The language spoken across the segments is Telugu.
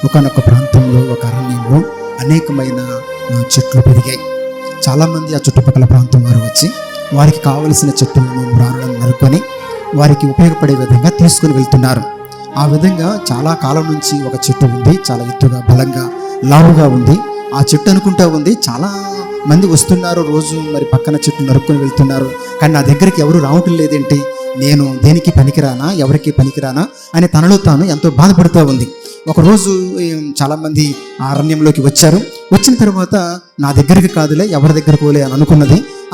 ఒకానొక ప్రాంతంలో, ఒక అరణ్యంలో అనేకమైన చెట్లు పెరిగాయి. చాలామంది ఆ చుట్టుపక్కల ప్రాంతం వారు వచ్చి వారికి కావలసిన చెట్లను, మ్రానులను నరుకొని వారికి ఉపయోగపడే విధంగా తీసుకుని వెళ్తున్నారు. ఆ విధంగా చాలా కాలం నుంచి ఒక చెట్టు ఉంది, చాలా ఎత్తుగా, బలంగా, లావుగా ఉంది. ఆ చెట్టు అనుకుంటా ఉంది, చాలా మంది వస్తున్నారు రోజు, మరి పక్కన చెట్టు నరుక్కొని వెళ్తున్నారు, కానీ నా దగ్గరికి ఎవరు రావటం లేదేంటి, నేను దేనికి పనికిరానా, ఎవరికి పనికిరానా అని తనలో తాను ఎంతో బాధపడుతూ ఉంది. ఒకరోజు చాలామంది ఆ అరణ్యంలోకి వచ్చారు. వచ్చిన తర్వాత నా దగ్గరికి కాదులే, ఎవరి దగ్గర పోలే అని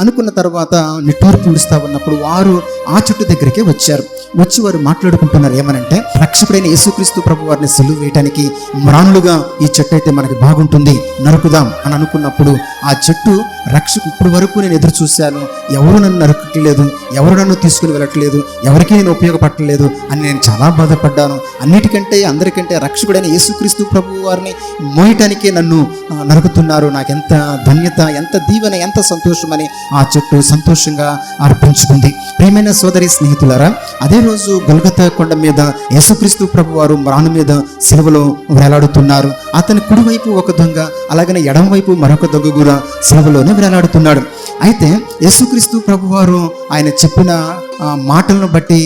అనుకున్న తర్వాత నిట్టూరు పూడుస్తూ ఉన్నప్పుడు వారు ఆ చెట్టు దగ్గరికే వచ్చారు. వచ్చి వారు మాట్లాడుకుంటున్నారు. ఏమనంటే, రక్షకుడైన యేసుక్రీస్తు ప్రభు వారిని సిలువ వేయటానికి మ్రానులుగా ఈ చెట్టు అయితే మనకి బాగుంటుంది, నరుకుదాం అని అనుకున్నప్పుడు ఆ చెట్టు ఇప్పుడు వరకు నేను ఎదురు చూశాను, ఎవరు నన్ను నరకట్లేదు, ఎవరు నన్ను తీసుకుని వెళ్ళట్లేదు, ఎవరికి నేను ఉపయోగపడలేదు అని నేను చాలా బాధపడ్డాను. అన్నిటికంటే అందరికంటే రక్షకుడైన యేసుక్రీస్తు ప్రభు వారిని మోయటానికే నన్ను నరుకుతున్నారు. నాకెంత ధన్యత, ఎంత దీవెన, ఎంత సంతోషమని ఆ చెట్టు సంతోషంగా అర్పించుకుంది. ప్రియమైన సోదరి స్నేహితులారా, అదే రోజు గొల్గొతా కొండ మీద యేసుక్రీస్తు ప్రభు వారు మ్రాను మీద సిలువలో వేలాడుతున్నారు. అతని కుడివైపు ఒక దొంగ, అలాగనే ఎడమవైపు మరొక దొంగ కూడా సిలువలోనే వేలాడుతున్నాడు. అయితే యేసుక్రీస్తు ప్రభు వారు ఆయన చెప్పిన మాటలను బట్టి,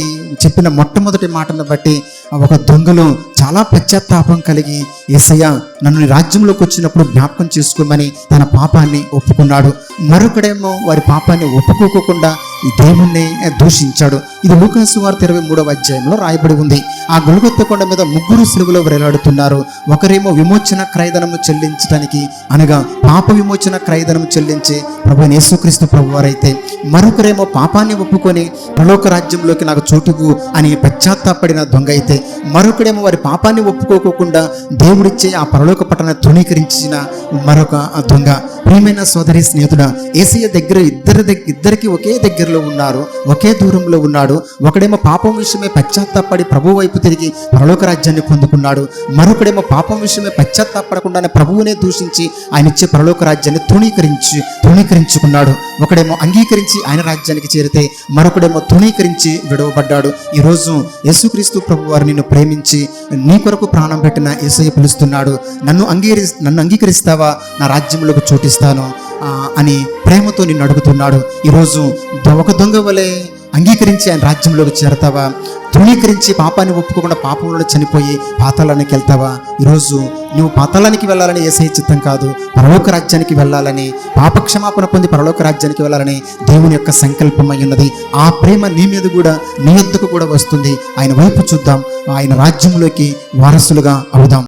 చెప్పిన మొట్టమొదటి మాటలను బట్టి ఒక దొంగలో చాలా పశ్చాత్తాపం కలిగి, యేసయ్య నన్ను నీ రాజ్యంలోకి వచ్చినప్పుడు జ్ఞాపకం చేసుకోమని తన పాపాన్ని ఒప్పుకున్నాడు. మరొకడేమో వారి పాపాన్ని ఒప్పుకోకుండా ఈ దేవుణ్ణి దూషించాడు. ఇది లూకా సువార్త 23వ అధ్యాయంలో రాయబడి ఉంది. ఆ గొల్గొతా కొండ మీద ముగ్గురు సిలువలో వేలాడుతున్నారు. ఒకరేమో విమోచన క్రయధనము చెల్లించడానికి, అనగా పాప విమోచన క్రయధనము చెల్లించే ప్రభువైన యేసుక్రీస్తు ప్రభువారైతే, మరొకరేమో పాపాన్ని ఒప్పుకొని పరలోక రాజ్యంలోకి నాకు చోటుకు అని పశ్చాత్తాపడిన దొంగ అయితే, మరొకడేమో వారి పాపాన్ని ఒప్పుకోకుండా దేవుడిచ్చే ఆ పరలోక పట్టణాన్ని తృణీకరించిన మరొక దొంగ. ప్రియమైన సోదరి స్నేహితుడా, యేసయ్య దగ్గర ఇద్దరికి ఒకే దగ్గరలో ఉన్నారు, ఒకే దూరంలో ఉన్నాడు. ఒకడేమో పాపం విషయమే పశ్చాత్తాపడి ప్రభు వైపు తిరిగి పరలోక రాజ్యాన్ని పొందుకున్నాడు. మరొకడేమో పాపం విషయమే పశ్చాత్తాపడకుండానే ప్రభువునే దూషించి ఆయన ఇచ్చే పరలోక రాజ్యాన్ని తృణీకరించుకున్నాడు. ఒకడేమో అంగీకరించి ఆయన రాజ్యానికి చేరితే, మరొకడేమో తృణీకరించి విడవబడ్డాడు. ఈరోజు యేసుక్రీస్తు ప్రభు వారు నిన్ను ప్రేమించి నీ కొరకు ప్రాణం పెట్టిన యేసయ్య పిలుస్తున్నాడు. నన్ను అంగీకరిస్తావా, నా రాజ్యంలోకి చోటిస్తాను అని ప్రేమతో నిన్ను అడుగుతున్నాడు. ఈరోజు ఒక దొంగ వలె అంగీకరించి ఆయన రాజ్యంలోకి చేరతావా, తృణీకరించి పాపాన్ని ఒప్పుకోకుండా పాపంలో చనిపోయి పాతాళానికి వెళ్తావా? ఈరోజు నువ్వు పాతాళానికి వెళ్ళాలని యేసయ్య చిత్తం కాదు, పరలోక రాజ్యానికి వెళ్ళాలని, పాపక్షమాపణ పొంది పరలోక రాజ్యానికి వెళ్ళాలని దేవుని యొక్క సంకల్పం అయి ఉన్నది. ఆ ప్రేమ నీ మీద కూడా, నీ వద్దకు కూడా వస్తుంది. ఆయన వైపు చూద్దాం, ఆయన రాజ్యంలోకి వారసులుగా అవుదాం.